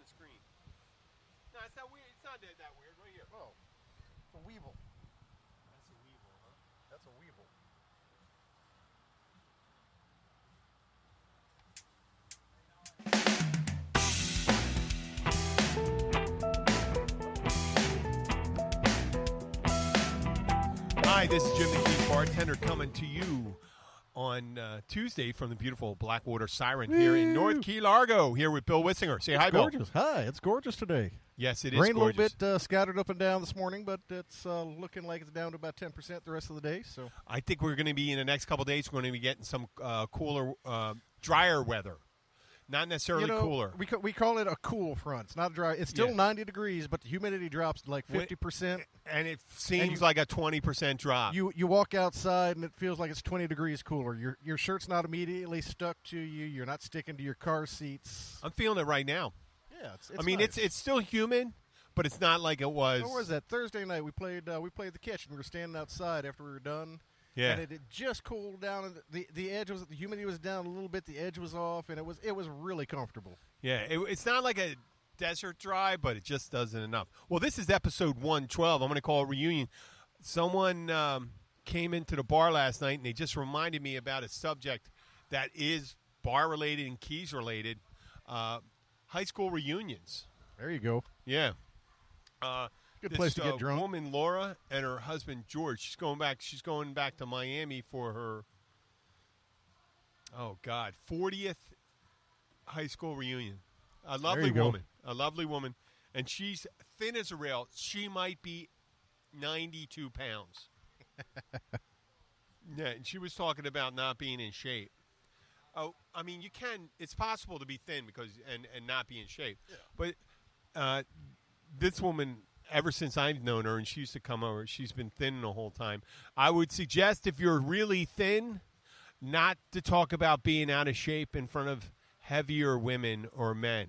screen. No, it's not weird. It's not that weird. Right here. Oh, it's a weevil. That's a weevil, huh? That's a weevil. Hi, this is Jim the King Bartender coming to you on Tuesday from the beautiful Blackwater Siren here in North Key Largo, here with Bill Wissinger. Say hi, Bill. Gorgeous. Hi, it's gorgeous today. Yes, it is Rain gorgeous. a little bit scattered up and down this morning, but it's looking like it's down to about 10% the rest of the day. So I think we're going to be, in the next couple of days, we're going to be getting some cooler, drier weather. Not necessarily cooler. We call it a cool front. It's not dry. It's still 90 degrees, but the humidity drops to like 50%. And it seems like a 20% drop. You walk outside, and it feels like it's 20 degrees cooler. Your shirt's not immediately stuck to you. You're not sticking to your car seats. I'm feeling it right now. Yeah, it's nice. it's still humid, but it's not like it was. What was that? Thursday night we played the kitchen. We were standing outside after we were done. Yeah. And it had just cooled down, and the edge was, the humidity was down a little bit, the edge was off, and it was really comfortable. Yeah, it's not like a desert dry, but it just doesn't enough. Well, this is episode 112. I'm going to call it Reunion. Someone came into the bar last night, and they just reminded me about a subject that is bar-related and keys-related, high school reunions. There you go. Yeah. Good place to get drunk. Woman Laura and her husband George. She's going back to Miami for her 40th high school reunion. A lovely woman. A lovely woman. And she's thin as a rail. She might be 92 pounds. Yeah, and she was talking about not being in shape. Oh, I mean, it's possible to be thin and not be in shape. Yeah. But this woman, ever since I've known her, and she used to come over, she's been thin the whole time. I would suggest, if you're really thin, not to talk about being out of shape in front of heavier women or men.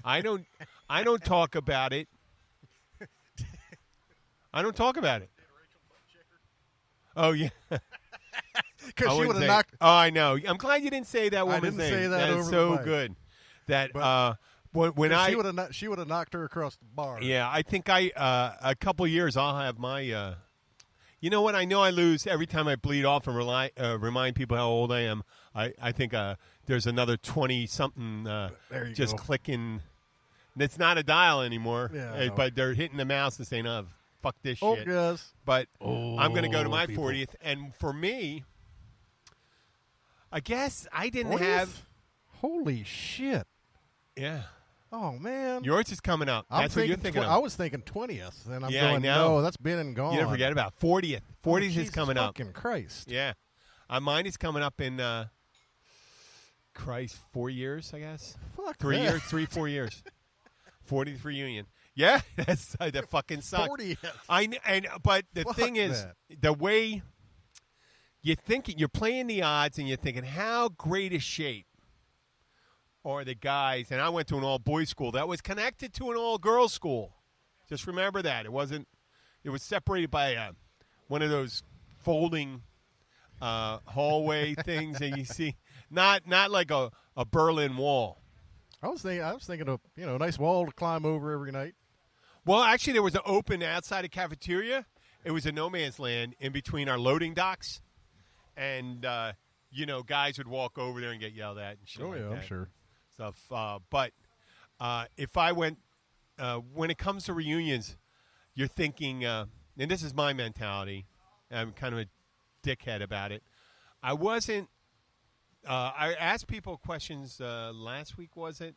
I don't talk about it. I don't talk about it. Oh, yeah. Because she would have knocked. Oh, I know. I'm glad you didn't say that woman's name. I didn't say that over is so the mic. good. That she would have knocked her across the bar. Yeah, I think a couple years I'll have my. You know what? I know I lose every time I bleed off and remind people how old I am. I think there's another 20-something just clicking. It's not a dial anymore. Yeah, but they're hitting the mouse and saying, "Oh, fuck this shit." Yes. But I'm going to go to my 40th, and for me, I guess I didn't 40th? have. Holy shit! Yeah. Oh man, yours is coming up. That's what you're thinking of. I was thinking 20th, and I'm going. I know. No, that's been and gone. You don't forget about 40th. 40th is coming up. Fucking Christ! Yeah, mine is coming up in 4 years, I guess. Fuck 3 that. years, 4 years. 40th reunion. Yeah, that fucking sucks. 40th. But the thing is, that. the way you're playing the odds, and you're thinking, how great a shape are the guys? And I went to an all-boys school that was connected to an all-girls school. Just remember that. It was separated by one of those folding hallway things that you see. Not like a Berlin Wall. I was thinking of a nice wall to climb over every night. Well, actually, there was an open outside a cafeteria. It was a no man's land in between our loading docks, and guys would walk over there and get yelled at and shit. Oh like yeah, that. I'm sure. Stuff. But if I went, when it comes to reunions, you're thinking, and this is my mentality. I'm kind of a dickhead about it. I wasn't. I asked people questions last week. Was it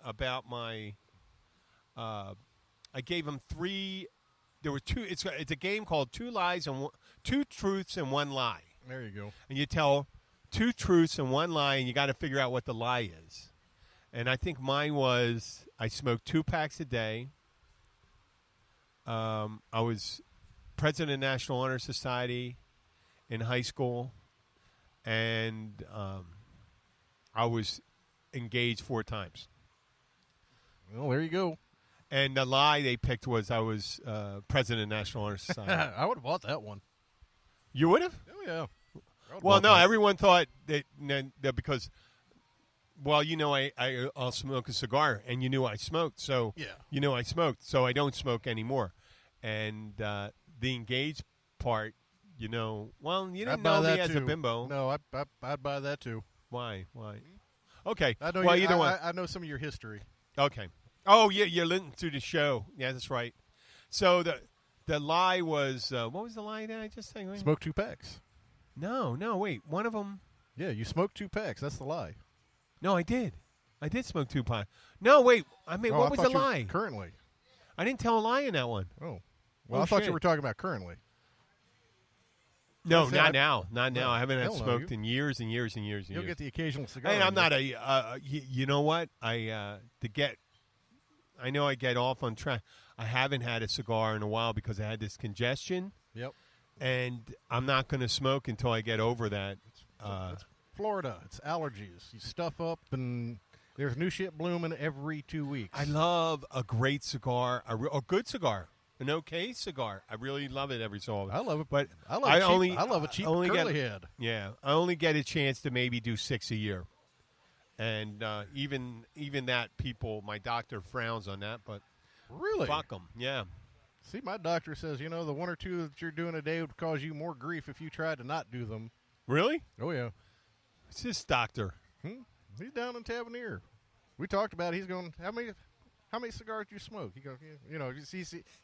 about my? I gave them 3. There were 2. It's a game called Two Truths and One Lie. There you go. And you tell 2 truths and 1 lie, and you got to figure out what the lie is. And I think mine was I smoked 2 packs a day. I was president of the National Honor Society in high school. And I was engaged 4 times. Well, there you go. And the lie they picked was I was president of the National Honor Society. I would have bought that one. You would have? Oh, yeah. Well, no, everyone thought that because Well, I'll smoke a cigar, and I smoked, so Yeah. I smoked, so I don't smoke anymore. And the engaged part, well, you didn't I'd buy know me that as too. a bimbo. No, I'd buy that too. Why? Okay. I know. Well, either one. I know some of your history. Okay. Oh, yeah, you're listening to the show. Yeah, that's right. So the lie was what was the lie that I just said? Smoke 2 packs. No, wait. One of them. Yeah, you smoked 2 packs. That's the lie. No, I did. I did smoke 2 packs. No, wait. I mean, what was the lie? Currently. I didn't tell a lie in that one. Oh. Well, I thought you were talking about currently. No, not now. Not now. I haven't had hell no, smoked in years and years and years and You'll years. get the occasional cigar. And I'm not a. You know what? I know I get off on track. I haven't had a cigar in a while because I had this congestion. Yep. And I'm not going to smoke until I get over that. It's Florida. It's allergies. You stuff up, and there's new shit blooming every 2 weeks. I love a great cigar, a good cigar, an okay cigar. I really love it every so often. I love it, but I love a cheap curly head. Yeah, I only get a chance to maybe do 6 a year, and even that, my doctor frowns on that. But really, fuck them. Yeah. See, my doctor says, the 1 or 2 that you're doing a day would cause you more grief if you tried to not do them. Really? Oh yeah. It's this doctor. He's down in Tavernier. We talked about it. He's going, how many cigars do you smoke? He goes,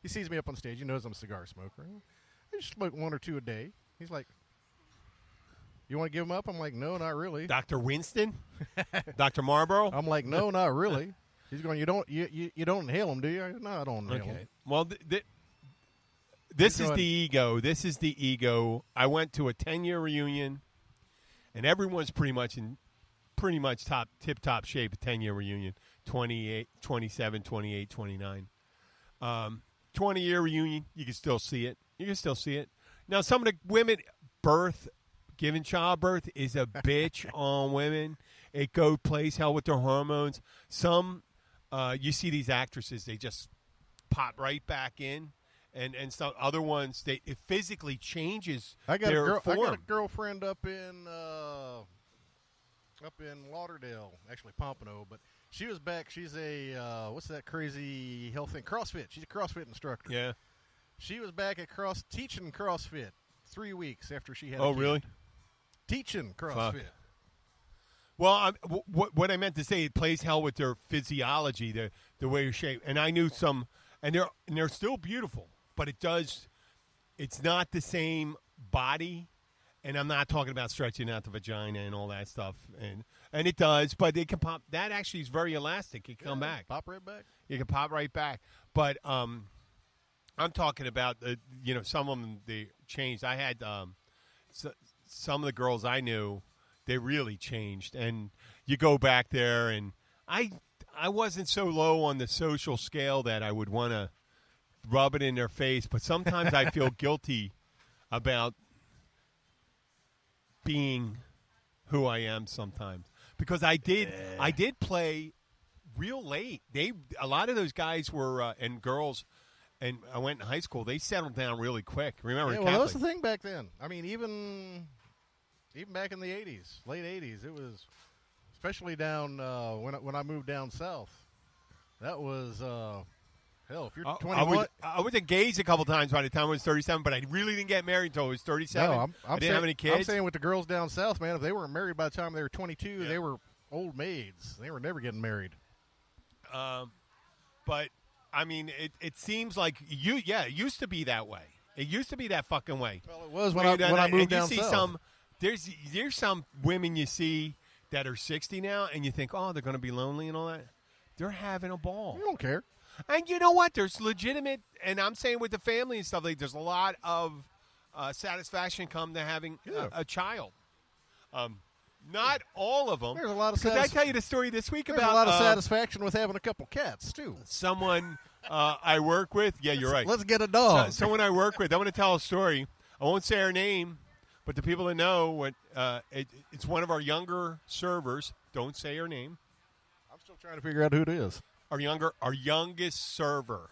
he sees me up on stage. He knows I'm a cigar smoker. I just smoke 1 or 2 a day. He's like, you want to give them up? I'm like, no, not really. Dr. Winston? Dr. Marlboro? I'm like, no, not really. He's going, you don't inhale them, do you? No, I don't inhale them. Well, this is the ego. This is the ego. I went to a 10-year reunion, and everyone's pretty much in tip-top shape, a 10-year reunion, 28, 27, 28, 29. 20-year reunion, you can still see it. Now, some of the women, giving childbirth is a bitch on women. It plays hell with their hormones. Some, you see these actresses, they just pop right back in. And some other ones, it physically changes their form. I got a girlfriend up in Lauderdale, actually Pompano, but she was back. She's a what's that crazy health thing? CrossFit. She's a CrossFit instructor. Yeah. She was back at teaching CrossFit 3 weeks after she had. Oh, really? Teaching CrossFit. Fuck. Well, what I meant to say, it plays hell with their physiology, the way you're shaped. And I knew some, and they're still beautiful, but it's not the same body. And I'm not talking about stretching out the vagina and all that stuff. And it does, but it can pop. That actually is very elastic. It can come back. Pop right back. You can pop right back. But I'm talking about, some of them, they changed. I had some of the girls I knew, they really changed. And you go back there, and I wasn't so low on the social scale that I would want to rub it in their face. But sometimes I feel guilty about being who I am sometimes, because I did play real late. A lot of those guys were and girls, and I went in high school. They settled down really quick. Remember, yeah, well, that was the thing back then. I mean, even back in the '80s, late '80s, it was especially down when I moved down south. That was. Hell, if you're 21... I was engaged a couple times by the time I was 37, but I really didn't get married until I was 37. No, I didn't have any kids. I'm saying with the girls down south, man, if they weren't married by the time they were 22, they were old maids. They were never getting married. But, I mean, it seems like it used to be that way. It used to be that fucking way. Well, it was when I moved down south. There's some women you see that are 60 now, and you think, oh, they're going to be lonely and all that. They're having a ball. You don't care. And you know what? There's legitimate, and I'm saying with the family and stuff, like there's a lot of satisfaction come to having a child. Not all of them. There's a lot of. Did I tell you the story this week there's about a lot of satisfaction with having a couple cats too? Someone I work with. Yeah, you're right. Let's get a dog. Someone I work with. I want to tell a story. I won't say her name, but the people that know, it's one of our younger servers. Don't say her name. I'm still trying to figure out who it is. Our youngest server.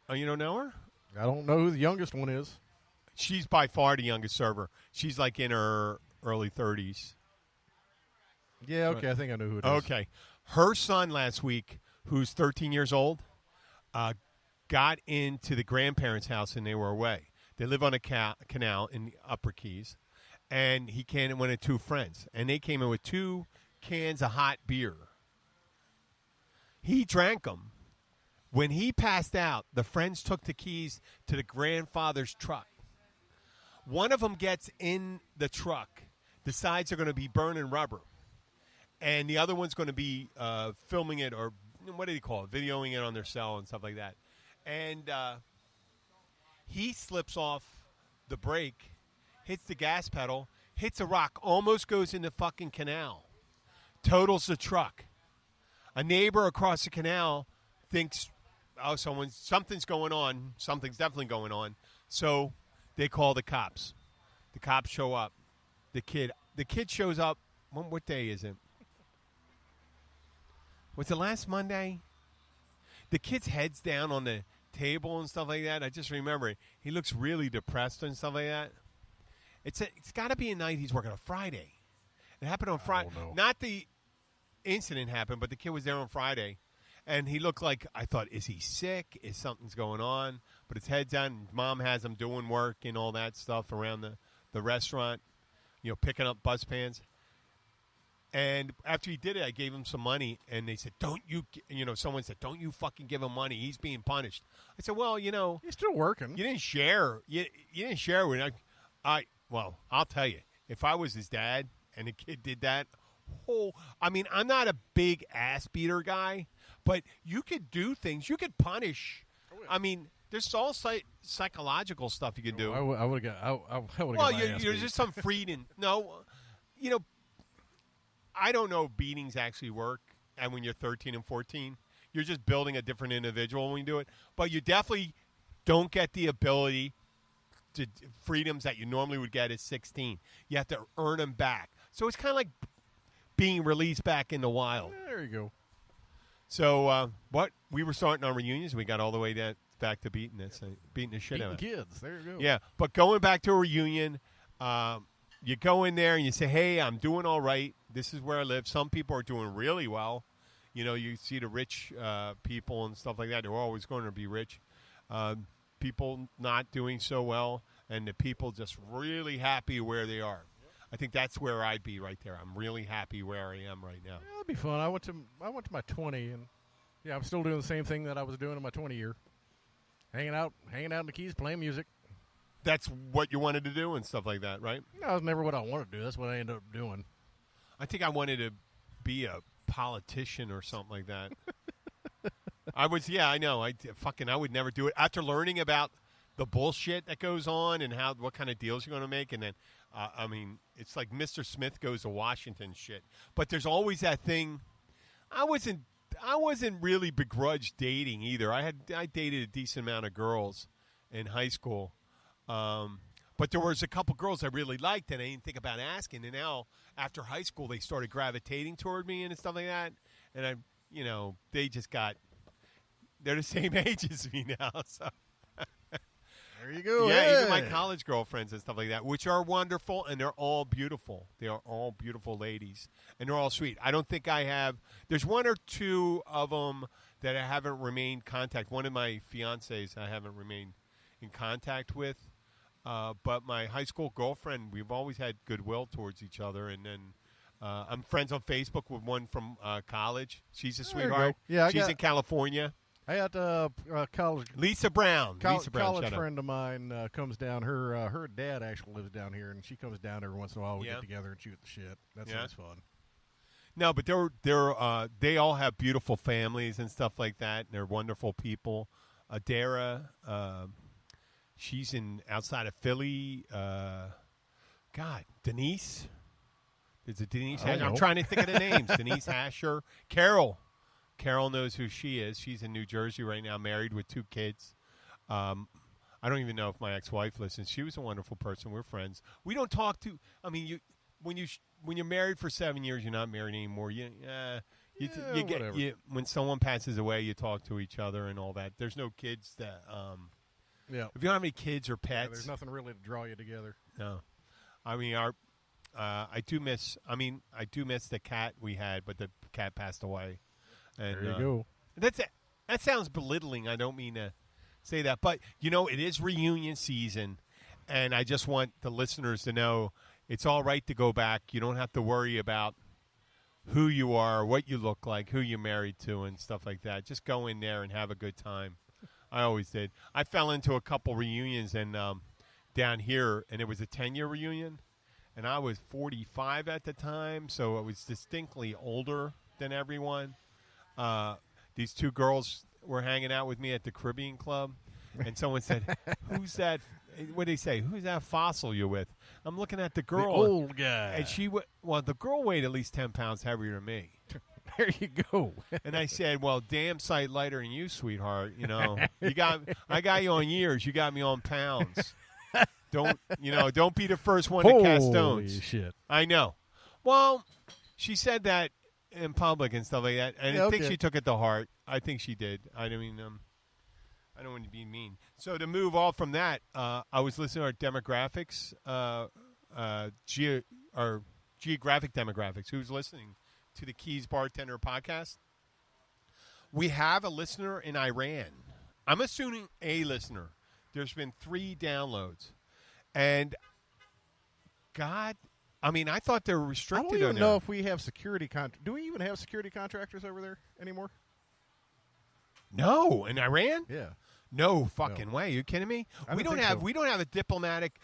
Oh, you don't know her? I don't know who the youngest one is. She's by far the youngest server. She's like in her early 30s. Yeah, okay, I think I know who it is. Okay. Her son last week, who's 13 years old, got into the grandparents' house and they were away. They live on a canal in the Upper Keys, and he came in with 2 friends, and they came in with 2 cans of hot beer. He drank them. When he passed out, the friends took the keys to the grandfather's truck. One of them gets in the truck. The sides are going to be burning rubber. And the other one's going to be filming it, or what do you call it, videoing it on their cell and stuff like that. And he slips off the brake, hits the gas pedal, hits a rock, almost goes in the fucking canal, totals the truck. A neighbor across the canal thinks, oh, something's going on. Something's definitely going on. So they call the cops. The cops show up. The kid shows up. What day is it? Was it last Monday? The kid's head's down on the table and stuff like that. I just remember it. He looks really depressed and stuff like that. It's got to be a night he's working on Friday. It happened on Friday. Not the incident happened, but the kid was there on Friday. And he looked like, I thought, is he sick? Is something's going on? But his head's down. Mom has him doing work and all that stuff around the restaurant, picking up bus pans. And after he did it, I gave him some money. And they said, someone said, don't you fucking give him money. He's being punished. I said, well, he's still working. You didn't share. You didn't share with him. Well, I'll tell you, if I was his dad and the kid did that, I'm not a big ass beater guy. But you could do things. You could punish. I mean, there's all psychological stuff you could do. I would have got. Well, there's just some freedom. No, I don't know if beatings actually work. And when you're 13 and 14, you're just building a different individual when you do it. But you definitely don't get the ability to freedoms that you normally would get at 16. You have to earn them back. So it's kind of like being released back in the wild. Yeah, there you go. So we were starting on reunions. We got all the way back to beating the shit out of it. Kids. There you go. Yeah, but going back to a reunion, you go in there and you say, "Hey, I'm doing all right. This is where I live." Some people are doing really well. You see the rich people and stuff like that. They're always going to be rich. People not doing so well, and the people just really happy where they are. I think that's where I'd be right there. I'm really happy where I am right now. Yeah, that'd be fun. I went to my 20, and yeah, I'm still doing the same thing that I was doing in my 20 year. Hanging out in the Keys, playing music. That's what you wanted to do and stuff like that, right? No, that's never what I wanted to do. That's what I ended up doing. I think I wanted to be a politician or something like that. I know. I would never do it. After learning about the bullshit that goes on and what kind of deals you're going to make, and then it's like Mr. Smith goes to Washington shit. But there's always that thing. I wasn't really begrudged dating either. I dated a decent amount of girls in high school, but there was a couple girls I really liked, and I didn't think about asking. And now after high school, they started gravitating toward me and stuff like that. And they're the same age as me now, so. There you go. Yeah, hey. even my college girlfriends and stuff like that, which are wonderful, and they're all beautiful. They are all beautiful ladies, and they're all sweet. I don't think I have – there's one or two of them that I haven't remained contact. One of my fiancés I haven't remained in contact with. But my high school girlfriend, we've always had goodwill towards each other. And then I'm friends on Facebook with one from college. She's a sweetheart. Yeah, she's in California. I got college. Lisa Brown. College friend of mine comes down. Her dad actually lives down here, and she comes down every once in a while. We get together and shoot the shit. That's always fun. No, but they all have beautiful families and stuff like that. And they're wonderful people. Adara, she's outside of Philly. Denise. There's a Denise. I'm trying to think of the names. Denise Asher. Carol knows who she is. She's in New Jersey right now, married with 2 kids. I don't even know if my ex-wife listens. She was a wonderful person. We're friends. We don't talk to. I mean, when you're married for 7 years, you're not married anymore. When someone passes away, you talk to each other and all that. There's no kids that. If you don't have any kids or pets, there's nothing really to draw you together. No, I mean I do miss. I mean, I do miss the cat we had, but the cat passed away. And, There you go. That sounds belittling. I don't mean to say that, but it is reunion season, and I just want the listeners to know it's all right to go back. You don't have to worry about who you are, what you look like, who you're married to, and stuff like that. Just go in there and have a good time. I always did. I fell into a couple reunions and down here, and it was a 10-year reunion, and I was 45 at the time, so I was distinctly older than everyone. These two girls were hanging out with me at the Caribbean Club, and someone said, "Who's that?" What did they say? "Who's that fossil you're with?" I'm looking at the girl, the old guy, and the girl weighed at least 10 pounds heavier than me. There you go. And I said, "Well, damn sight lighter than you, sweetheart. I got you on years. You got me on pounds. Don't be the first one to cast stones." Holy shit! I know. Well, she said that in public and stuff like that, and I think she took it to heart. I think she did. I mean, I don't want to be mean. So to move off from that, I was listening to our demographics, our geographic demographics. Who's listening to the Keys Bartender podcast? We have a listener in Iran. I'm assuming a listener. There's been 3 downloads, and God. I mean, I thought they were restricted. I don't even know if we have security do we even have security contractors over there anymore? No, in Iran? Yeah. No fucking way. Are you kidding me? We don't have a diplomatic.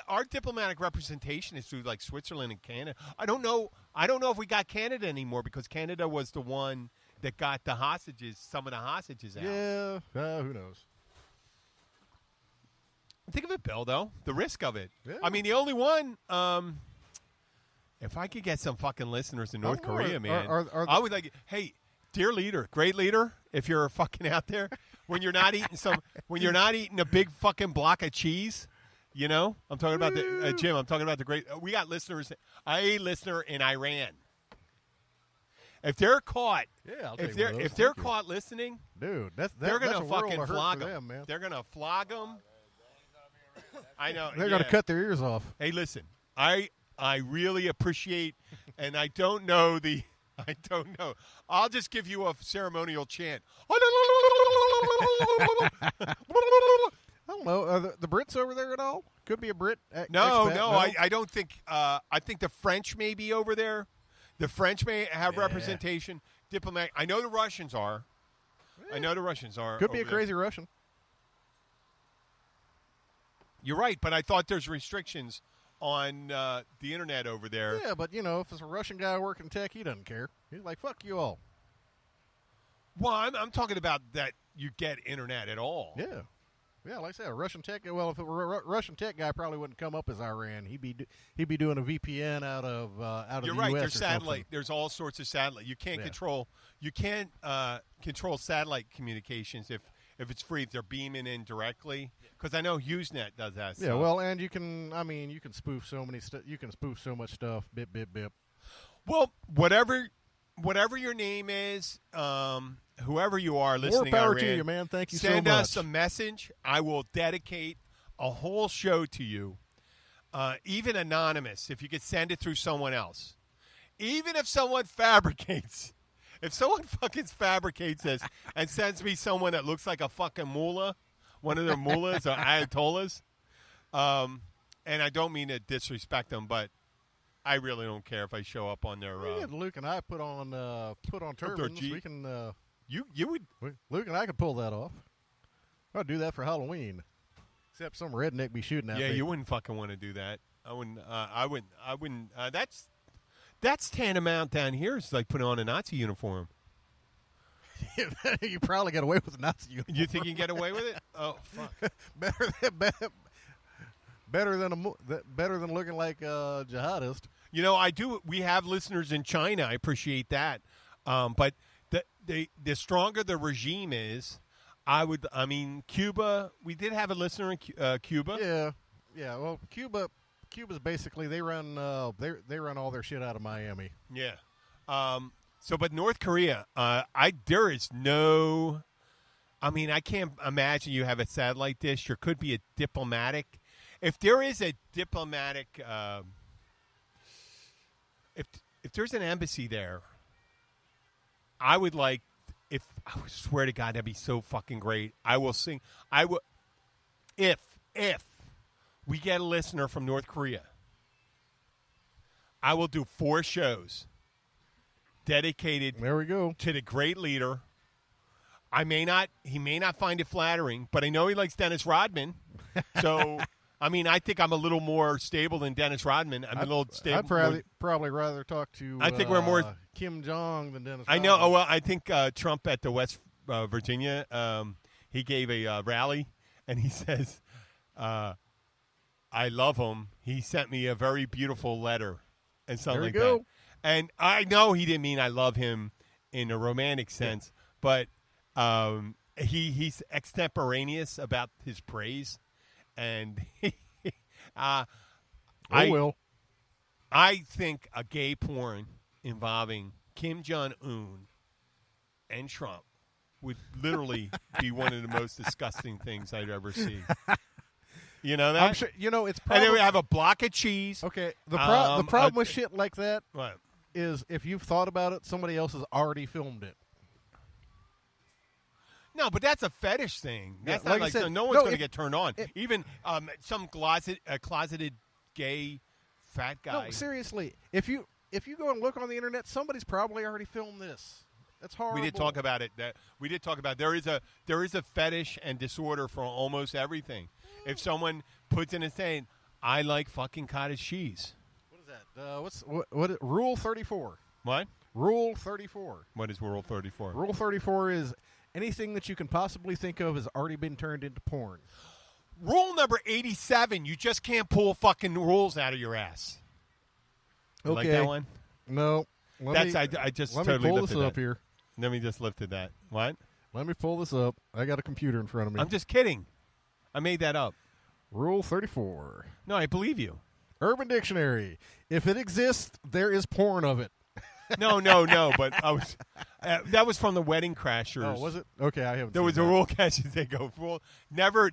Our diplomatic representation is through like Switzerland and Canada. I don't know if we got Canada anymore because Canada was the one that got some of the hostages out. Yeah. Who knows? Think of it, Bill, though. The risk of it. Yeah. I mean, the only one. If I could get some fucking listeners in North Korea, man, I would like. Hey, dear leader, great leader, if you're fucking out there, when you're not eating a big fucking block of cheese, I'm talking about the Jim. I'm talking about the great. We got listeners. A listener in Iran. If they're caught, if they're caught listening, dude, they're gonna that's fucking flog them, man. They're gonna flog them. I know. They're gonna cut their ears off. Hey, listen, I really appreciate, and I don't know. I'll just give you a ceremonial chant. I don't know. Are the Brits over there at all? Could be a Brit. No. I don't think. I think the French may be over there. The French may have representation. Diplomatic. I know the Russians are. Could be a crazy Russian. You're right, but I thought there's restrictions on the internet over there. Yeah, but if it's a Russian guy working tech, he doesn't care. He's like, "Fuck you all." Well, I'm talking about that you get internet at all. Yeah. Like I said, a Russian tech. Well, if it were a Russian tech guy, probably wouldn't come up as Iran. He'd be doing a VPN out of You're the right. US There's or satellite. something. There's all sorts of satellite. You can't control. You can't control satellite communications if it's free. If they're beaming in directly, because I know HughesNet does that. Yeah. Stuff. Well, and you can. I mean, you can spoof so many. You can spoof so much stuff. Bip bip bip. Well, whatever your name is, whoever you are listening, more power Iran, to you, man. Thank you so much. Send us a message. I will dedicate a whole show to you, even anonymous. If you could send it through someone else, even if someone fabricates. If someone fucking fabricates this and sends me someone that looks like a fucking mullah, one of their mullahs or ayatollahs, and I don't mean to disrespect them, but I really don't care if I show up on their. Luke and I put on turbans. We can. You would. Luke and I could pull that off. I'd do that for Halloween. Except some redneck be shooting at me. Yeah, you wouldn't fucking want to do that. I wouldn't. I wouldn't. That's tantamount down here. It's like putting on a Nazi uniform. You probably get away with a Nazi uniform. You think you can get away with it? Oh, fuck. better than looking like a jihadist. I do. We have listeners in China. I appreciate that. But the stronger the regime is, I mean, Cuba. We did have a listener in Cuba. Yeah. Well, Cuba's basically they run all their shit out of Miami. Yeah. But North Korea, there is no. I mean, I can't imagine you have a satellite dish. There could be a diplomatic. If there is a diplomatic if there's an embassy there, I would like. If I swear to God, that'd be so fucking great. I will sing. I will. If we get a listener from North Korea, I will do 4 shows dedicated. There we go. To the great leader. He may not find it flattering, but I know he likes Dennis Rodman. So, I mean, I think I'm a little more stable than Dennis Rodman. I'm a little stable. I'd probably rather talk to I think we're more Kim Jong than Dennis I Rodman. know. Oh, well, I think Trump at the West Virginia, he gave a rally, and he says, I love him. He sent me a very beautiful letter and something There like you go. that. And I know he didn't mean I love him in a romantic sense, but he's extemporaneous about his praise. And I think a gay porn involving Kim Jong-un and Trump would literally be one of the most disgusting things I'd ever see. You know that? I'm sure. It's probably. And then we have a block of cheese. Okay. The problem with shit like that What? is if you've thought about it, somebody else has already filmed it. No, but that's a fetish thing. That's Yeah, not like I like said, so no one's no, going to if- get turned on. if- Even some closeted gay fat guy. No, seriously. If you go and look on the internet, somebody's probably already filmed this. That's horrible. We did talk about it. We did talk about there is a fetish and disorder for almost everything. If someone puts in a saying, "I like fucking cottage cheese," What is that? What Rule 34. what? Rule 34. What is Rule 34? Rule 34 is anything that you can possibly think of has already been turned into porn. Rule number 87: you just can't pull fucking rules out of your ass. You like that one? No. I just let totally me pull this lifted up that. here. Let me just lifted that. What? Let me pull this up. I got a computer in front of me. I'm just kidding. I made that up. Rule 34. No, I believe you. Urban Dictionary. If it exists, there is porn of it. No. But I was that was from the Wedding Crashers. Oh, was it? Okay, I haven't There seen was a that. rule catches. They go, rule, never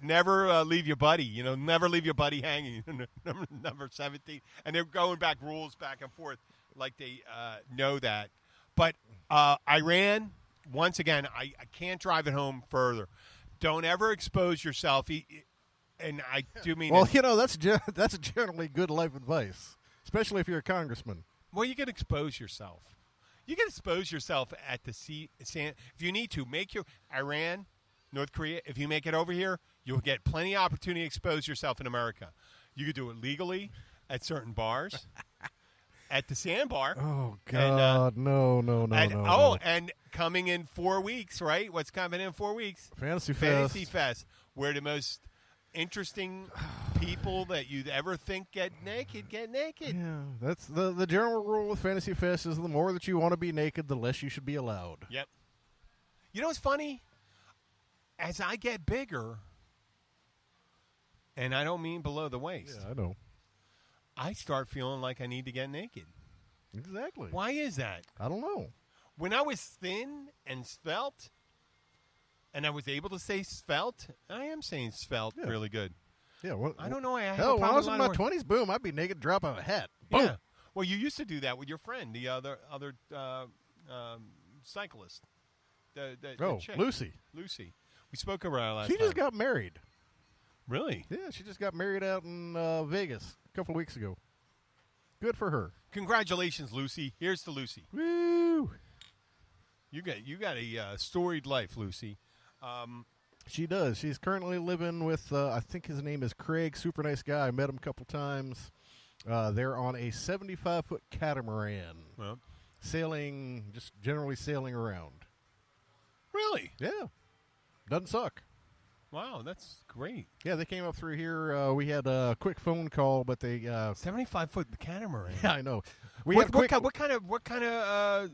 leave your buddy. Never leave your buddy hanging. number 17, and they're going back rules back and forth like they know that. But Iran, once again, I can't drive it home further. Don't ever expose yourself. And I do mean Well, it. that's generally good life advice, especially if you're a congressman. Well, you can expose yourself. You can expose yourself at the sea. If you need to, make your Iran, North Korea. If you make it over here, you'll get plenty of opportunity to expose yourself in America. You could do it legally at certain bars, at the sandbar. Oh God, no. And coming in 4 weeks, right? What's coming in 4 weeks? Fantasy Fantasy Fest, where the most interesting people that you'd ever think get naked. Yeah, that's the general rule with Fantasy Fest is the more that you want to be naked, the less you should be allowed. Yep. You know what's funny? As I get bigger, and I don't mean below the waist, Yeah, I know. I start feeling like I need to get naked. Exactly. Why is that? I don't know. When I was thin and svelte, and I was able to say svelte, I am saying svelte really good. Yeah. Well, I don't know. I have hell, a when I problem was with in a lot my of words. 20s, boom, I'd be naked, drop of a hat. Boom. Yeah. Well, you used to do that with your friend, the other cyclist. The chick. Lucy. Lucy. We spoke about her last She time. just got married. Really? Yeah, she just got married out in Vegas a couple of weeks ago. Good for her. Congratulations, Lucy. Here's to Lucy. Woo! You got a storied life, Lucy. She does. She's currently living with, I think his name is Craig. Super nice guy. I met him a couple times. They're on a 75-foot catamaran, Well, just generally sailing around. really? Yeah. Doesn't suck. Wow, that's great. Yeah, they came up through here. We had a quick phone call, but they 75-foot catamaran. yeah, I know. What kind of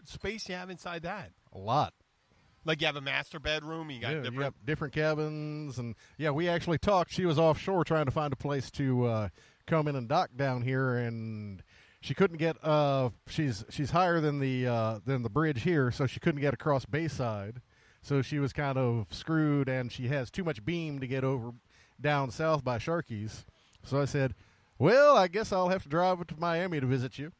space you have inside that? a lot. Like you have a master bedroom. You got different. You have different cabins, and we actually talked. She was offshore trying to find a place to come in and dock down here, and she couldn't get. She's higher than the bridge here, so she couldn't get across Bayside. So she was kind of screwed, and she has too much beam to get over down south by Sharky's. So I said, Well, I guess I'll have to drive to Miami to visit you.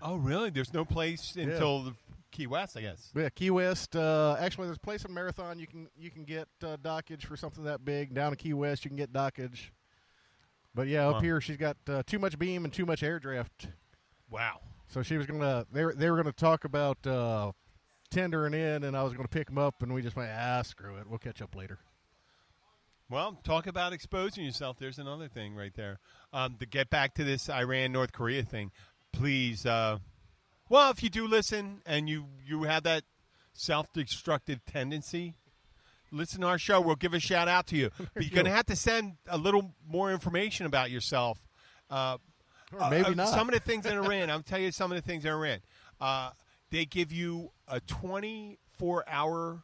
Oh, really? There's no place until the Key West, I guess. Yeah, Key West. Actually, there's a place in Marathon you can get dockage for something that big. Down in Key West, you can get dockage. But yeah, up here she's got too much beam and too much air draft. Wow. So she was gonna. They were gonna talk about tendering in, and I was gonna pick them up, and we just went, screw it. We'll catch up later. Well, talk about exposing yourself. There's another thing right there. To get back to this Iran-North Korea thing, please. Well, if you do listen and you have that self-destructive tendency, listen to our show. We'll give a shout-out to you. But you're going to have to send a little more information about yourself. Or maybe not. Some of the things in Iran, I'll tell you some of the things in Iran. They give you a 24-hour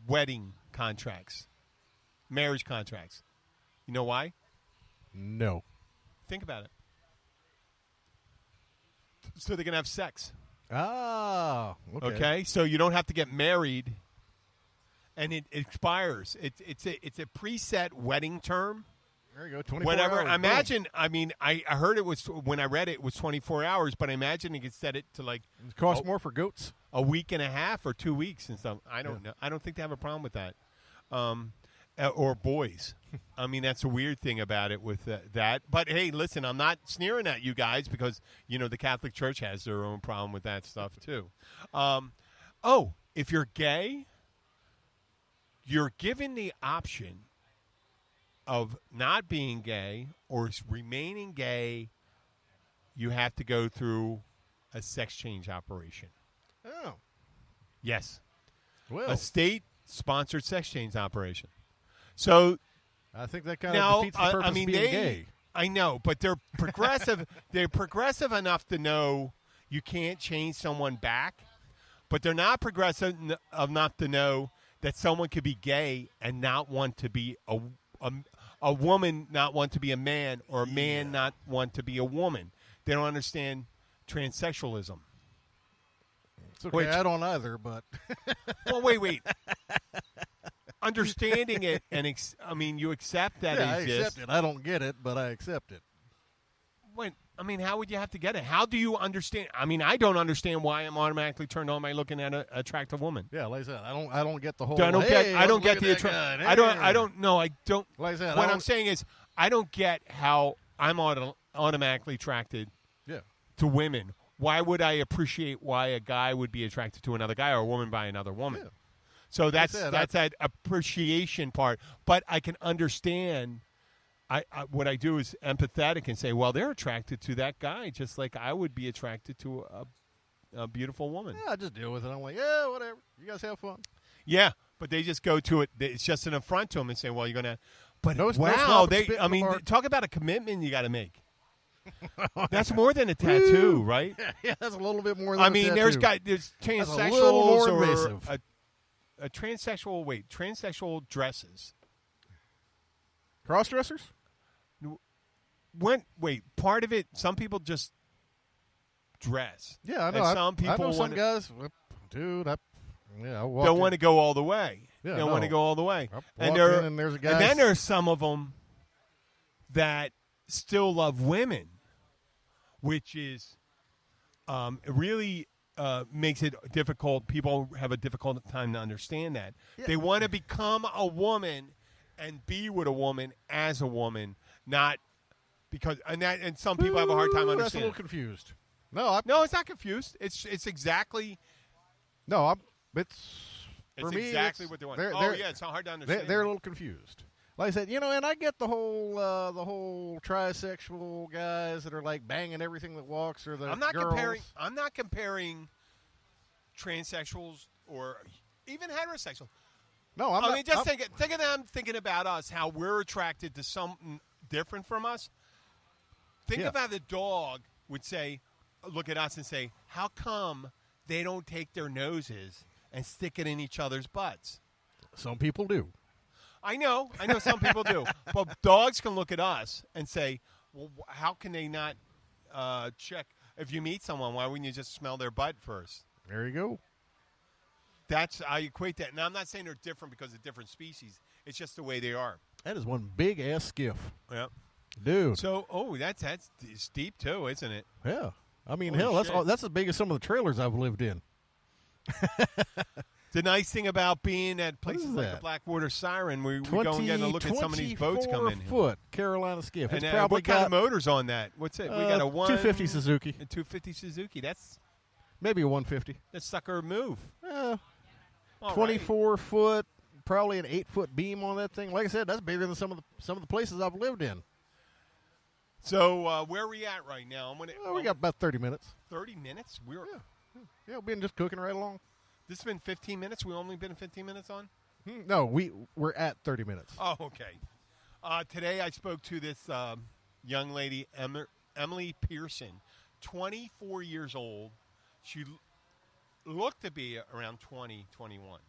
wedding contracts. Marriage contracts. You know why? No. Think about it. So they're going to have sex. Ah, Okay? So you don't have to get married, and it expires. It's a preset wedding term. There you go, 24 Whatever. hours. Imagine, I mean, I heard it was, when I read it, it was 24 hours, but I imagine you could set it to like It costs more for goats. a week and a half or 2 weeks and stuff. I don't know. I don't think they have a problem with that. Or boys. I mean, that's a weird thing about it with that. But, hey, listen, I'm not sneering at you guys because, the Catholic Church has their own problem with that stuff, too. If you're gay, you're given the option of not being gay or remaining gay. You have to go through a sex change operation. Oh. Yes. Well, A state-sponsored sex change operation. So I think that kind of defeats the purpose of being gay. I know, but they're progressive. They're progressive enough to know you can't change someone back, but they're not progressive enough to know that someone could be gay and not want to be a woman, not want to be a man, or a man not want to be a woman. They don't understand transsexualism. It's okay. I don't either, but Well, wait. Understanding it, and you accept that I it exists. accept it. I don't get it, but I accept it. How would you have to get it? How do you understand? I don't understand why I'm automatically turned on by looking at an attractive woman. Yeah, like I said, I don't get the whole. I don't get the I don't. Like I said, what I'm saying is, I don't get how I'm automatically attracted to women. Why would I appreciate why a guy would be attracted to another guy or a woman by another woman? Yeah. So that's that appreciation part. But I can understand. What I do is empathetic and say, well, they're attracted to that guy just like I would be attracted to a beautiful woman. Yeah, I just deal with it. I'm like, yeah, whatever. You guys have fun. Yeah, but they just go to it. It's just an affront to them and say, well, you're going to. But talk about a commitment you got to make. That's more than a tattoo, right? Yeah, that's a little bit more than a tattoo. There's transsexuals a little more or invasive. A transsexual, transsexual dresses. Cross-dressers? Part of it, some people just dress. Yeah, I know. And some people I know some guys, dude, I walk don't want to go all the way. Yeah, they don't want to go all the way. And there's a guy. And then there's some of them that still love women, which is really makes it difficult. People have a difficult time to understand that. Yeah. They want to become a woman and be with a woman as a woman, not because and some people have a hard time understanding. That's a little confused. No, it's not confused. It's exactly. No, it's for me, exactly what they want. It's not hard to understand. They're a little confused. Like I said, and I get the whole trisexual guys that are like banging everything that walks, or the girls. I'm not comparing transsexuals or even heterosexual. No, I'm not. Think of them thinking about us, how we're attracted to something different from us. Think of how the dog would look at us and say, how come they don't take their noses and stick it in each other's butts? Some people do. I know some people do. But dogs can look at us and say, well, how can they not check? If you meet someone, why wouldn't you just smell their butt first? There you go. I equate that. Now, I'm not saying they're different because of different species. It's just the way they are. That is one big-ass skiff. Yeah. Dude. So, that's steep too, isn't it? Yeah. I mean, Holy hell, shit. that's as big as some of the trailers I've lived in. The nice thing about being at places is like the that? Blackwater Siren, we go and get a look at some of these boats come in. 24-foot Carolina skiff. And It's probably what kind of motor's on that? What's it? We got a 250 Suzuki. A 250 Suzuki. That's Maybe a 150. that sucker move. All right. 24-foot, probably an 8-foot beam on that thing. Like I said, that's bigger than some of the places I've lived in. So where are we at right now? We got about 30 minutes. 30 minutes. Yeah, we've been just cooking right along. This has been 15 minutes. We only been 15 minutes on. No, we're at 30 minutes. Oh, okay. Today I spoke to this young lady, Emily Pearson, 24 years old. She looked to be around 20, 21.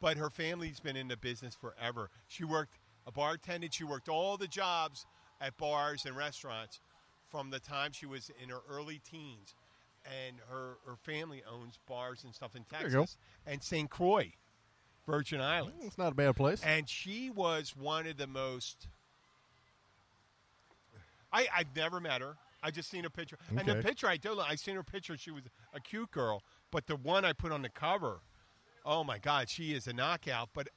But her family's been in the business forever. She worked a bartender. She worked all the jobs at bars and restaurants from the time she was in her early teens. And her family owns bars and stuff in Texas and St. Croix, Virgin Islands. It's not a bad place. And she was one of the most... I've never met her. I just seen her picture. Okay. And the picture, I seen her picture. She was a cute girl. But the one I put on the cover, oh, my God, she is a knockout. But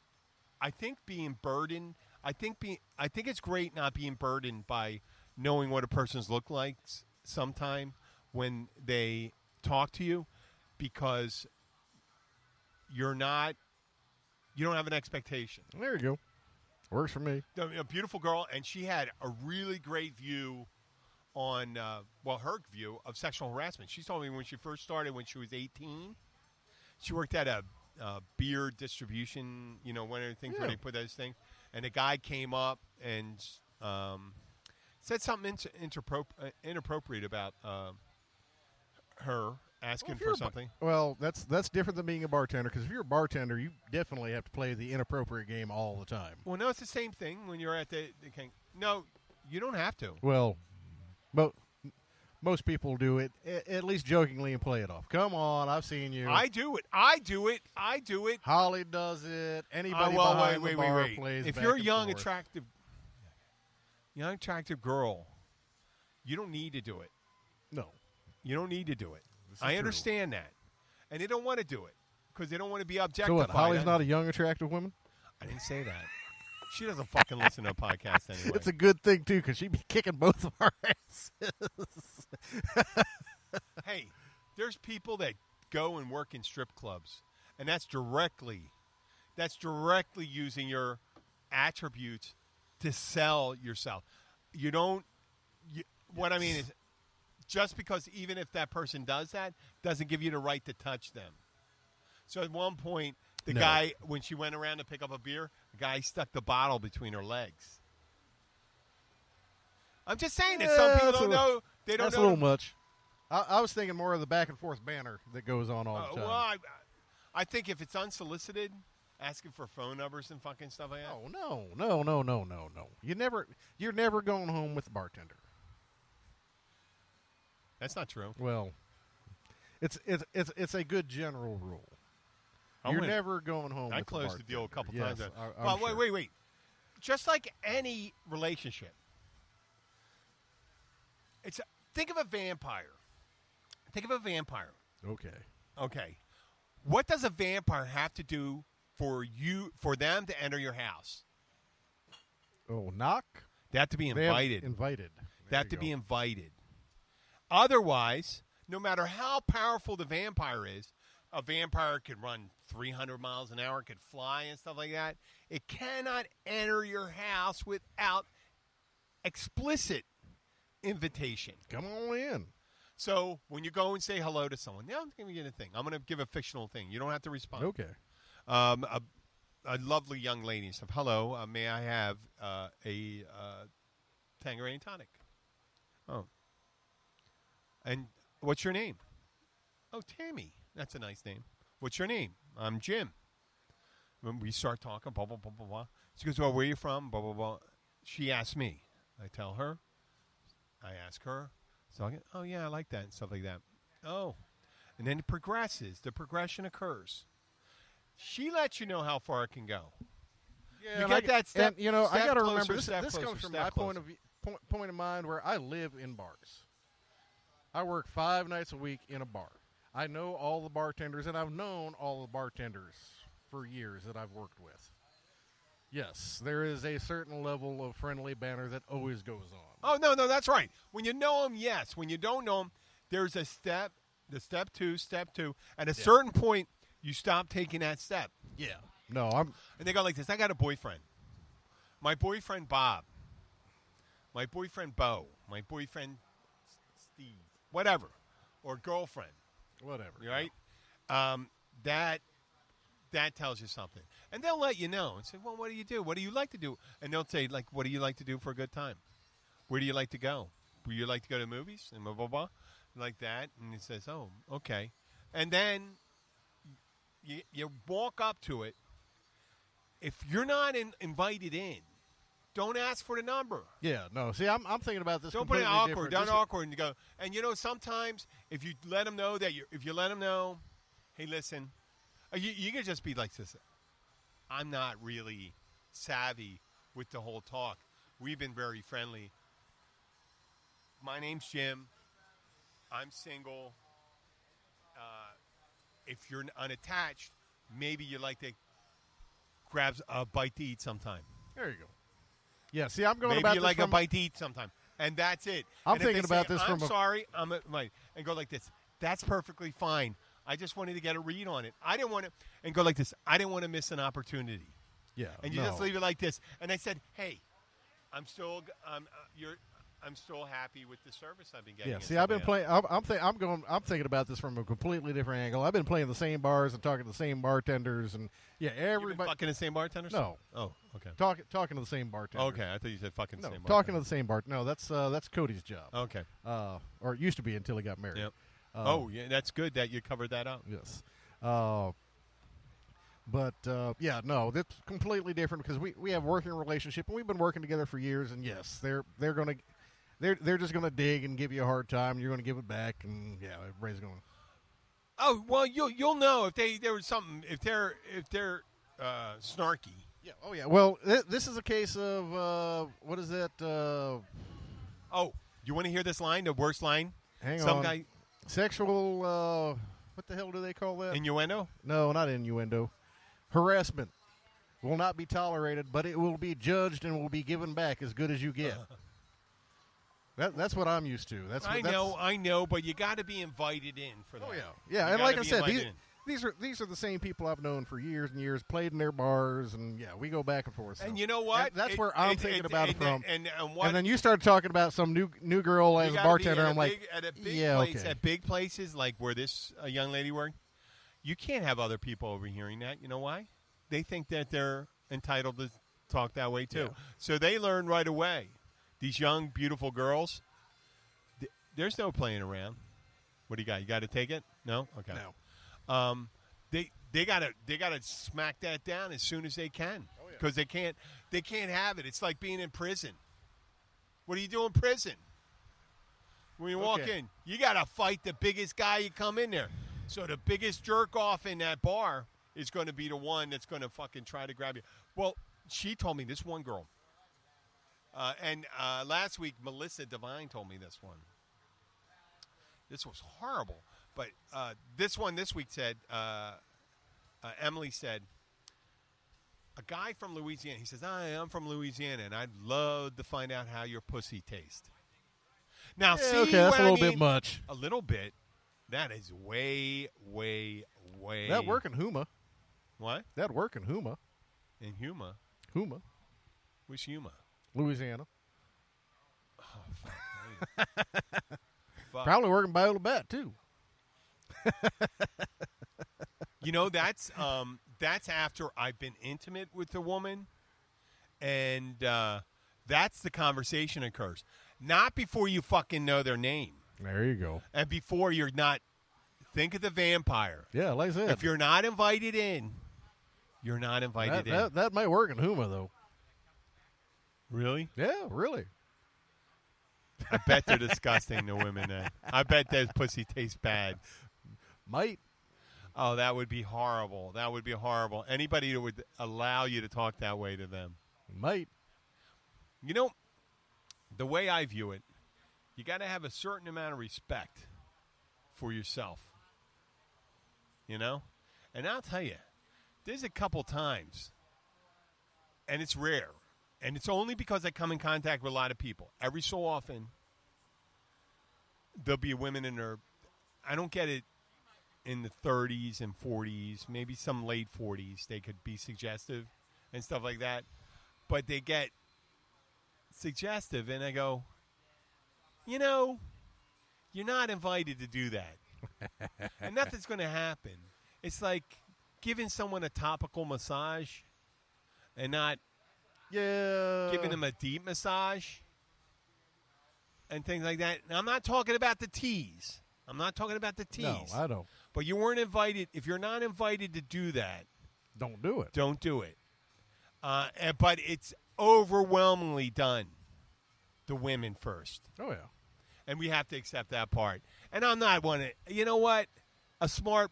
I think being burdened... I think it's great not being burdened by knowing what a person's look like sometime when they talk to you, because you don't have an expectation. There you go. Works for me. A beautiful girl, and she had a really great view on, her view of sexual harassment. She told me when she first started, when she was 18, she worked at a beer distribution, one of the things where they put those things, and a guy came up and said something inappropriate about her asking for something. Well, that's different than being a bartender, because if you're a bartender, you definitely have to play the inappropriate game all the time. Well, no, it's the same thing when you're at the no, you don't have to. Well, most people do it, at least jokingly, and play it off. Come on, I've seen you. I do it. Holly does it. Anybody behind the bar plays. If back you're a and young, forth. attractive girl, you don't need to do it. No. You don't need to do it. This is I true. understand that. And they don't want to do it because they don't want to be So objectified. what, Holly's not a young, attractive woman? I didn't say that. She doesn't fucking listen to a podcast anyway. It's a good thing, too, because she'd be kicking both of our asses. Hey, there's people that go and work in strip clubs, and that's directly using your attributes to sell yourself. What I mean is, just because even if that person does that, doesn't give you the right to touch them. So at one point, the guy, when she went around to pick up a beer, the guy stuck the bottle between her legs. I'm just saying that some people don't know. They don't know. That's a little much. I was thinking more of the back and forth banner that goes on all the time. Well, I think if it's unsolicited, asking for phone numbers and fucking stuff like that. Oh no! You're never going home with the bartender. That's not true. Well, it's a good general rule. You're never going home. I with closed the deal a couple times. But wait. Just like any relationship, think of a vampire. Okay. What does a vampire have to do for them to enter your house? Oh, knock. They have to be invited. They have to be invited. Otherwise, no matter how powerful the vampire is, a vampire could run 300 miles an hour, could fly and stuff like that. It cannot enter your house without explicit invitation. Come on in. So when you go and say hello to someone, I'm going to give a thing. I'm going to give a fictional thing. You don't have to respond. Okay. A lovely young lady said, hello, may I have a Tanqueray tonic? Oh. And what's your name? Oh, Tammy. That's a nice name. What's your name? I'm Jim. When we start talking, blah, blah, blah, blah, blah. She goes, well, where are you from? Blah, blah, blah. She asks me. I tell her. I ask her. So oh, yeah, I like that and stuff like that. Oh. And then it progresses. The progression occurs. She lets you know how far it can go. Yeah, you get that step. And, I got to remember, closer, this comes from my point in mind where I live in bars. I work 5 nights a week in a bar. I know all the bartenders, and I've known all the bartenders for years that I've worked with. Yes, there is a certain level of friendly banter that always goes on. Oh, no, that's right. When you know them, yes. When you don't know them, there's a step, the step two. At a certain point, you stop taking that step. Yeah. No, I'm. And they go like this. I got a boyfriend. My boyfriend, Bob. My boyfriend, Bo. My boyfriend, Steve. Whatever. Or girlfriend. Whatever. Right? That tells you something. And they'll let you know and say, well, what do you do? What do you like to do? And they'll say, like, what do you like to do for a good time? Where do you like to go? Would you like to go to movies? And blah, blah, blah. Like that. And he says, oh, okay. And then you walk up to it. If you're not invited in, don't ask for the number. Yeah, no. See, I'm thinking about this. Don't put it awkward. Different. Don't awkward. And you go. And sometimes if you let them know hey, listen, you could just be like this. I'm not really savvy with the whole talk. We've been very friendly. My name's Jim. I'm single. If you're unattached, maybe you like to grab a bite to eat sometime. There you go. Yeah, see, I'm going maybe about you this like from a bite to eat sometime. And that's it. I'm thinking about this I'm sorry, and go like this. That's perfectly fine. I just wanted to get a read on it. I didn't want to, and go like this. I didn't want to miss an opportunity. Yeah, and you just leave it like this. And I said, hey, I'm still happy with the service I've been getting. Yeah, see, I've been playing. I'm thinking about this from a completely different angle. I've been playing the same bars and talking to the same bartenders, and everybody. You've been fucking the same bartenders? No. Oh, okay. Talking to the same bartender. Okay, I thought you said fucking the same bartender. Talking to the same bartender. No, that's Cody's job. Okay. Or it used to be until he got married. Yep. Yeah, that's good that you covered that up. Yes. No, that's completely different because we have a working relationship and we've been working together for years. And yes, they're just gonna dig and give you a hard time. And you're gonna give it back, and everybody's going. Oh well, you'll know if there was something if they're snarky. Yeah. Oh yeah. Well, this is a case of what is that? Oh, you want to hear this line? The worst line. Hang on. Some guy. Sexual. What the hell do they call that? Innuendo? No, not innuendo. Harassment will not be tolerated, but it will be judged and will be given back as good as you get. That's what I'm used to. I know, but you got to be invited in for that. Oh yeah. And like I said, these are the same people I've known for years and years, played in their bars, and we go back and forth. So. And you know what? That's where I'm thinking about it from. And then you started talking about some new girl as a bartender. I'm like, at a big place, at big places like where this young lady worked, you can't have other people overhearing that. You know why? They think that they're entitled to talk that way too. Yeah. So they learn right away. These young, beautiful girls, there's no playing around. What do you got? You got to take it? No? Okay. No. They gotta smack that down as soon as they can because they can't have it. It's like being in prison. What do you do in prison? When you walk in, you gotta fight the biggest guy you come in there. So the biggest jerk off in that bar is going to be the one that's going to fucking try to grab you. Well, she told me this one girl, and last week Melissa Devine told me this one. This was horrible. But this week said, Emily said, a guy from Louisiana, he says, I'm from Louisiana, and I'd love to find out how your pussy tastes. Now, see okay, that's what a little I mean? bit much. A little bit. That is way, way, way. That work in Huma. What? That work in Huma. In Huma? Huma. Which Huma? Louisiana. Oh, fuck. Fuck. Probably working by Ola Bat, too. You know, that's after I've been intimate with the woman, and that's the conversation occurs. Not before you fucking know their name. There you go. And before you're not, think of the vampire. Yeah, like I said. If you're not invited in, you're not invited in. That might work in Huma, though. Really? Yeah, really. I bet they're disgusting, the women. I bet that pussy tastes bad. Might. Oh, that would be horrible. That would be horrible. Anybody that would allow you to talk that way to them. Might. You know, the way I view it, you got to have a certain amount of respect for yourself. You know? And I'll tell you, there's a couple times, and it's rare, and it's only because I come in contact with a lot of people. Every so often, there'll be women in their, I don't get it, in the 30s and 40s, maybe some late 40s, they could be suggestive and stuff like that. But they get suggestive, and I go, you know, you're not invited to do that. And nothing's going to happen. It's like giving someone a topical massage and not giving them a deep massage and things like that. Now, I'm not talking about the tease. No, I don't. But you weren't invited. If you're not invited to do that, Don't do it. don't do it. But it's overwhelmingly done the women first. Oh, yeah. And we have to accept that part. And I'm not one of, you know what? A smart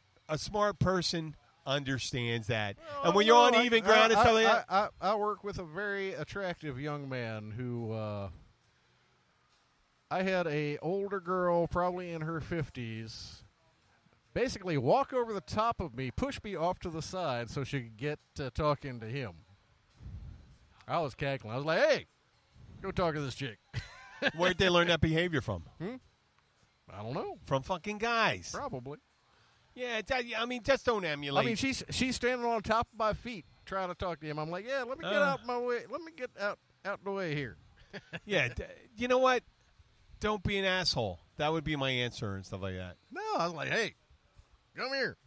person understands that. And when you're on even ground and stuff like that. I work with a very attractive young man who I had a older girl, probably in her 50s, basically walk over the top of me, push me off to the side so she could get talking to him. I was cackling. I was like, hey, go talk to this chick. Where'd they learn that behavior from? I don't know. From fucking guys. Probably. Yeah, I mean, just don't emulate. I mean, she's standing on top of my feet trying to talk to him. I'm like, yeah, let me get out my way. Let me get out the way here. Yeah, you know what? Don't be an asshole. That would be my answer and stuff like that. No, I was like, hey, come here.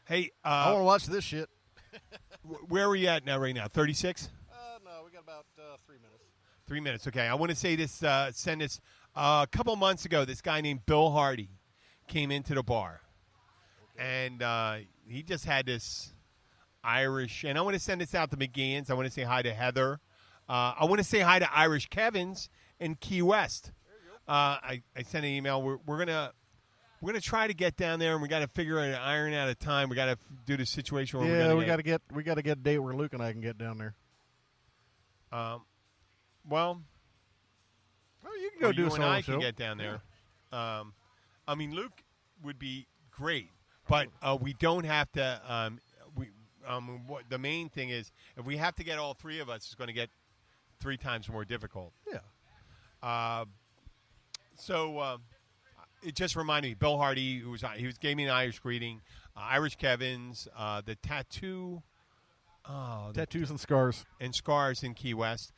Hey, I want to watch this shit. Where are we at now? Right now, 36. No, we got about 3 minutes. 3 minutes. Okay, I want to say this. Send this. A couple months ago, this guy named Bill Hardy came into the bar, and he just had this Irish. And I want to send this out to McGeehan's. I want to say hi to Heather. I want to say hi to Irish Kevin's in Key West. I sent an email. We're gonna try to get down there, and we got to figure out iron out a time. We got to do the situation where we got to get a date where Luke and I can get down there. Well, you can go do you a and solo I show. can get down there. I mean, Luke would be great, but we don't have to. The main thing is, if we have to get all three of us, it's going to get 3 times more difficult. Yeah. So it just reminded me, Bill Hardy, he gave me an Irish greeting, Irish Kevin's, the tattoo, Tattoos and scars. and scars in Key West,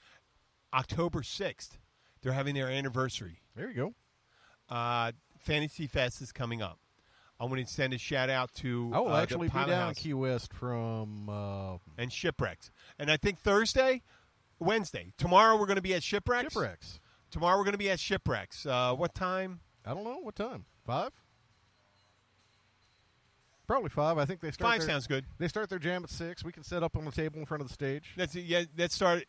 October 6th. They're having their anniversary. There you go. Fantasy Fest is coming up. I want to send a shout out to I will the actually be Pilot down in House Key West from and Shipwrecks. And I think Wednesday. Tomorrow we're going to be at Shipwrecks. Shipwrecks. Tomorrow we're going to be at Shipwrecks. What time? I don't know. What time? 5? Probably 5. I think they start 5 sounds good. They start their jam at 6. We can set up on the table in front of the stage. That's it. Yeah, let's start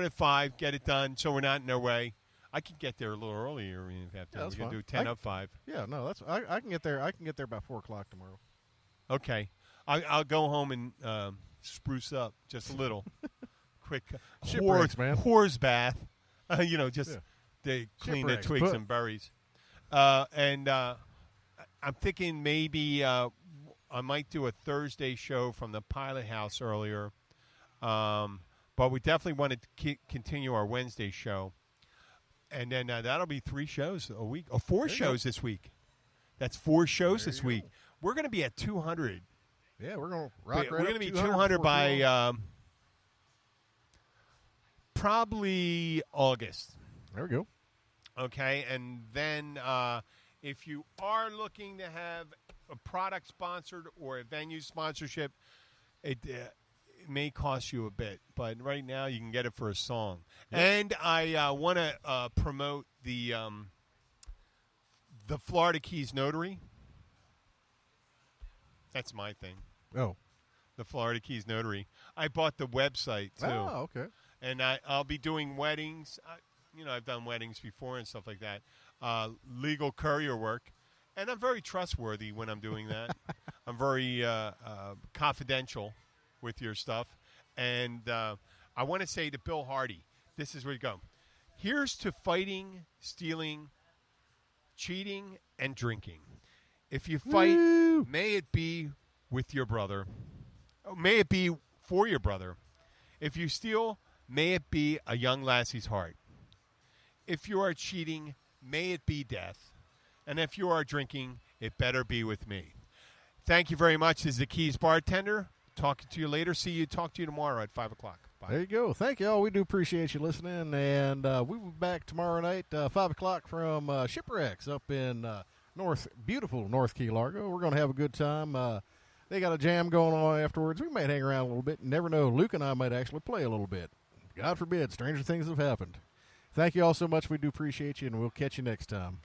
at 5. Get it done, so we're not in their way. I could get there a little earlier. If we have to. Yeah, that's we can fine. do 10 up 5. Yeah, no, that's I can get there. I can get there about 4 o'clock tomorrow. Okay, I'll go home and spruce up just a little. Quick Shipwrecks, man. Whore's bath. Just Yeah. they clean the Shipwrecks. twigs and berries. And I'm thinking maybe I might do a Thursday show from the Pilot House earlier. But we definitely want to continue our Wednesday show. And then that'll be 3 shows a week, or 4 shows this week. That's 4 shows this week. We're going to be at 200. Yeah, we're going to rock We're right going up to be 200 200 by probably August. There we go. Okay, and then if you are looking to have a product sponsored or a venue sponsorship, it may cost you a bit, but right now you can get it for a song. Yep. And I want to promote the Florida Keys Notary. That's my thing. Oh. The Florida Keys Notary. I bought the website, too. Oh, okay. And I'll be doing weddings. I've done weddings before and stuff like that. Legal courier work. And I'm very trustworthy when I'm doing that. I'm very confidential with your stuff. And I want to say to Bill Hardy, this is where you go. Here's to fighting, stealing, cheating, and drinking. If you fight, Woo! may it be with your brother. Oh, may it be for your brother. If you steal, may it be a young lassie's heart. If you are cheating, may it be death. And if you are drinking, it better be with me. Thank you very much. This is the Keys Bartender. Talking to you later. Talk to you tomorrow at 5 o'clock. Bye. There you go. Thank you all. We do appreciate you listening. And we'll be back tomorrow night, 5 o'clock from Shipwrecks up in beautiful North Key Largo. We're going to have a good time. They got a jam going on afterwards. We might hang around a little bit. You never know. Luke and I might actually play a little bit. God forbid. Stranger things have happened. Thank you all so much. We do appreciate you, and we'll catch you next time.